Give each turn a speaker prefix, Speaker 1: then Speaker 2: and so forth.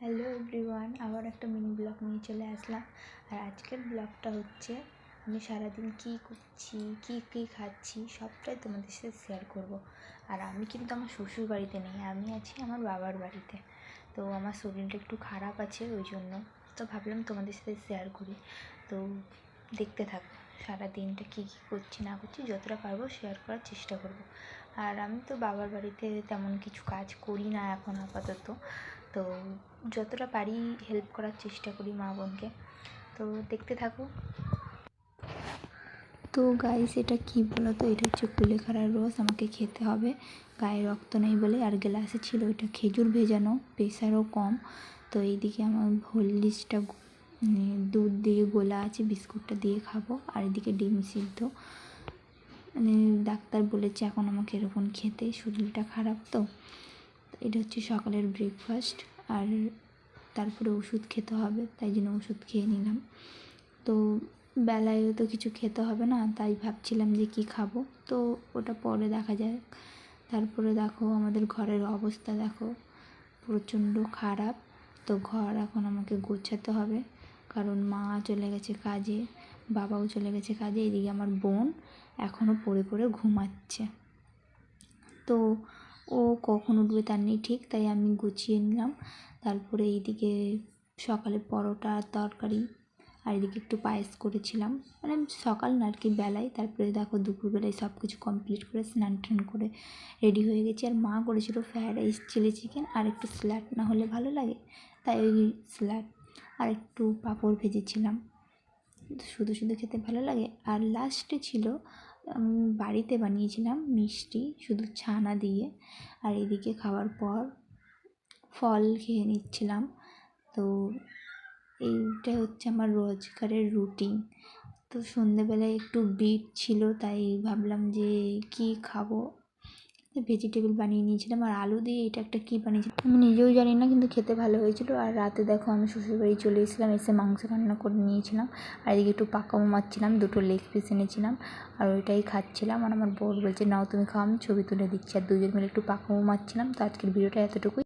Speaker 1: Hello everyone, আবার একটা mini blog নিয়ে চলে আসলাম। আর আজকের ব্লগটা হচ্ছে আমি সারাদিন কী করছি, কী খাচ্ছি সবটাই তোমাদের সাথে শেয়ার করব। আর আমি কিন্তু আমার শ্বশুর বাড়িতে নেই, আমি আছি আমার বাবার বাড়িতে। তো আমার শরীরটা একটু খারাপ আছে, ওই জন্য তো ভাবলাম তোমাদের সাথে শেয়ার করি। তো দেখতে থাকো সারা দিনটা কী করছি না করছি, যতটা পারবো শেয়ার করার চেষ্টা করব। আর আমি তো বাবার বাড়িতে তেমন কিছু কাজ করি না এখন আপাতত, তো যতটা পারি হেল্প করার চেষ্টা করি মা বোনকে। তো দেখতে থাকো। তো গাইস, এটা কী বলো তো, এটা হচ্ছে কুলেখাড়ার রস, আমাকে খেতে হবে। গায়ে রক্ত নেই বলে, আর গ্লাসে ছিল এটা খেজুর ভেজানো, প্রেশারও কম। তো এইদিকে আমার হরলিক্সটা দুধ দিয়ে গোলা আছে, বিস্কুটটা দিয়ে খাবো। আর এদিকে ডিম সিদ্ধ, ডাক্তার বলেছে এখন আমাকে এরকম খেতে, শরীরটা খারাপ তো। এটা হচ্ছে সকালের ব্রেকফাস্ট। আর তারপরে ওষুধ খেতে হবে, তাই জন্য ওষুধ খেয়ে নিলাম। তো বেলায়ও তো কিছু খেতে হবে না, তাই ভাবছিলাম যে কি খাবো, তো ওটা পরে দেখা যায়। তারপরে দেখো আমাদের ঘরের অবস্থা দেখো, প্রচণ্ড খারাপ। তো ঘর এখন আমাকে গোছাতে হবে, কারণ মা চলে গেছে কাজে, বাবাও চলে গেছে কাজে। এদিকে আমার বোন এখনও পড়ে পড়ে ঘুমাচ্ছে। তো ও কখন উঠবে তার নেই ঠিক, তাই আমি গুছিয়ে নিলাম। তারপরে এইদিকে সকালে পরোটা তরকারি, আর এদিকে একটু পায়েস করেছিলাম, মানে সকাল না আর কি, বেলায়। তারপরে দেখো দুপুরবেলায় সব কিছু কমপ্লিট করে স্নান টান করে রেডি হয়ে গেছি। আর মা করেছিল ফ্রায়েড রাইস, চিলি চিকেন, আর একটু স্যালাড না হলে ভালো লাগে, তাই ওই স্যালাড আর একটু পাঁপড় ভেজেছিলাম। শুধু শুধু খেতে ভালো লাগে। আর লাস্টে ছিল বাড়িতে বানিয়েছিলাম মিষ্টি, শুধু ছানা দিয়ে। আর এদিকে খাওয়ার পর ফল খেয়ে নিচ্ছিলাম। তো এইটা হচ্ছে আমার রোজকারের রুটিন। তো সন্ধেবেলায় একটু বিট ছিল, তাই ভাবলাম যে কি খাবো, ভেজিটেবল বানিয়ে নিয়েছিলাম। আর আলু দিয়ে এটা একটা কী বানিয়েছিলাম আমি নিজেও জানি না, কিন্তু খেতে ভালো হয়েছিল। আর রাতে দেখো আমি শ্বশুরবাড়ি চলে এসেছিলাম, এসে মাংস রান্না করে নিয়েছিলাম। আর এদিকে একটু পাকামো মারছিলাম, দুটো লেগ পিস এনেছিলাম, আর ওইটাই খাচ্ছিলাম। আর আমার বর বলছে নাও তুমি খাও, আমি ছবি তুলে দিচ্ছি। আর দুজন মিলে একটু পাকামো মারছিলাম। তো আজকের ভিডিওটা এতটুকুই।